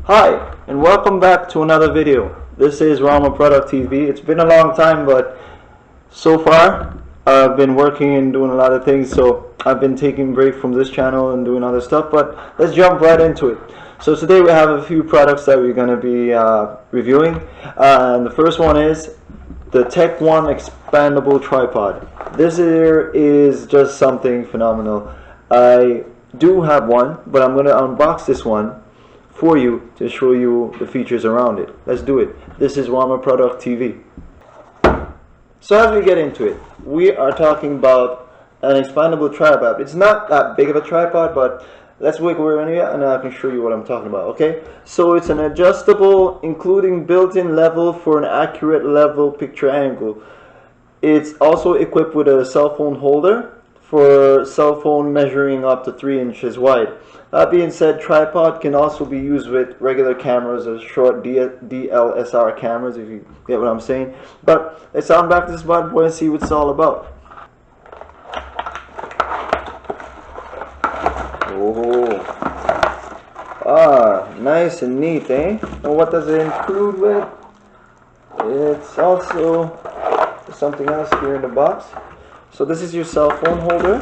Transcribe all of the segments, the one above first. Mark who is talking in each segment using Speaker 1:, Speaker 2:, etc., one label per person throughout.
Speaker 1: Hi, and welcome back to another video. This is Rama Product TV. It's been a long time, but so far I've been working and doing a lot of things, so I've been taking a break from this channel and doing other stuff, but let's jump right into it. So today we have a few products that we're going to be reviewing, and the first one is the Tech1 expandable tripod. This here is just something phenomenal. I do have one, but I'm going to unbox this one for you to show you the features around it. Let's do it. This is Rama Product TV. So as we get into it, we are talking about an expandable tripod. It's not that big of a tripod, but let's wiggle around here and I can show you what I'm talking about, okay? So it's an adjustable, including built-in level for an accurate level picture angle. It's also equipped with a cell phone holder for cell phone measuring up to 3 inches wide. That being said, tripod can also be used with regular cameras or short DSLR cameras, if you get what I'm saying. But let's unbox this bad boy and see what it's all about. Oh, nice and neat, eh? And what does it include with? It's also something else here in the box. So this is your cell phone holder,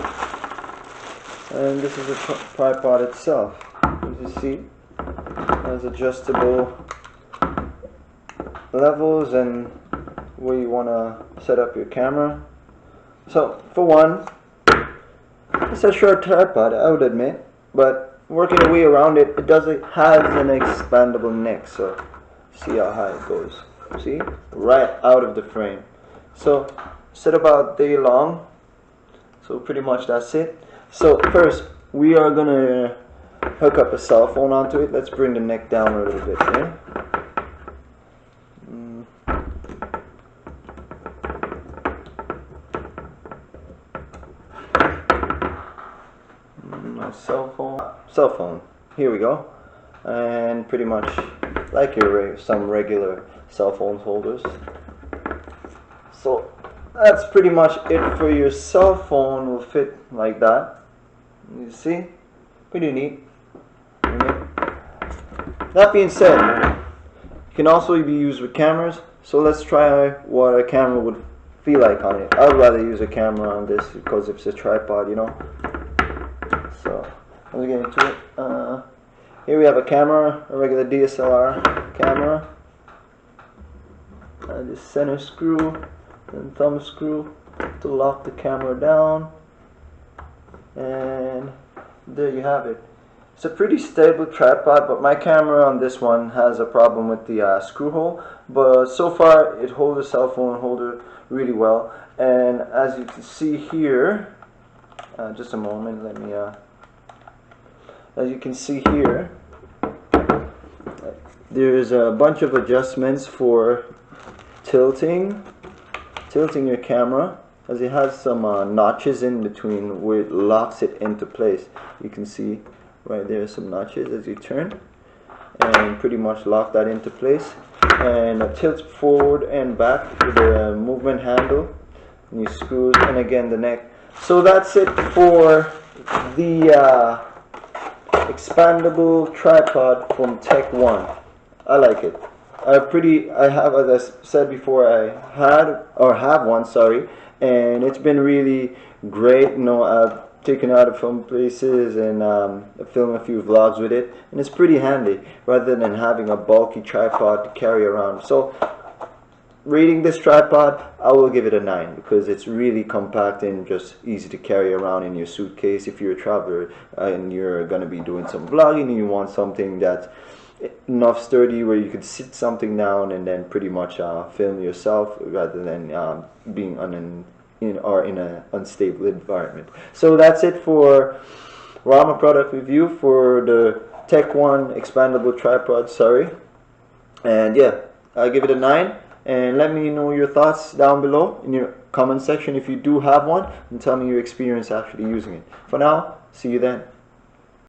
Speaker 1: and this is the tripod itself. As you see, it has adjustable levels and where you want to set up your camera. So for one, it's a short tripod, I would admit, but working your way around it, it has an expandable neck. So see how high it goes. See, right out of the frame. So set about day long. So pretty much that's it. So first, we are gonna hook up a cell phone onto it. Let's bring the neck down a little bit there. My cell phone. Here we go. And pretty much like some regular cell phone holders. So that's pretty much it for your cell phone. Will fit like that. You see? Pretty neat. That being said, it can also be used with cameras. So let's try what a camera would feel like on it. I'd rather use a camera on this because it's a tripod, you know. So let's get into it. Here we have a camera, a regular DSLR camera. This center screw and thumb screw to lock the camera down, and there you have it. It's a pretty stable tripod, but my camera on this one has a problem with the screw hole, but so far it holds the cell phone holder really well. And as you can see here, just a moment, let me as you can see here, there's a bunch of adjustments for tilting your camera, as it has some notches in between where it locks it into place. You can see right there some notches as you turn, and pretty much lock that into place. And it tilts forward and back with the movement handle, and you screw, and again the neck. So that's it for the expandable tripod from Tech1. I like it. I have, as I said before, have one, sorry, and it's been really great. You know, I've taken out from places and filmed a few vlogs with it, and it's pretty handy rather than having a bulky tripod to carry around. So, rating this tripod, I will give it a 9 because it's really compact and just easy to carry around in your suitcase. If you're a traveler and you're going to be doing some vlogging and you want something that's enough sturdy where you could sit something down and then pretty much film yourself rather than being in an unstable environment. So that's it for Rama product review for the Tech1 expandable tripod. Sorry, and yeah, I'll give it a 9. And let me know your thoughts down below in your comment section if you do have one, and tell me your experience actually using it. For now, see you then.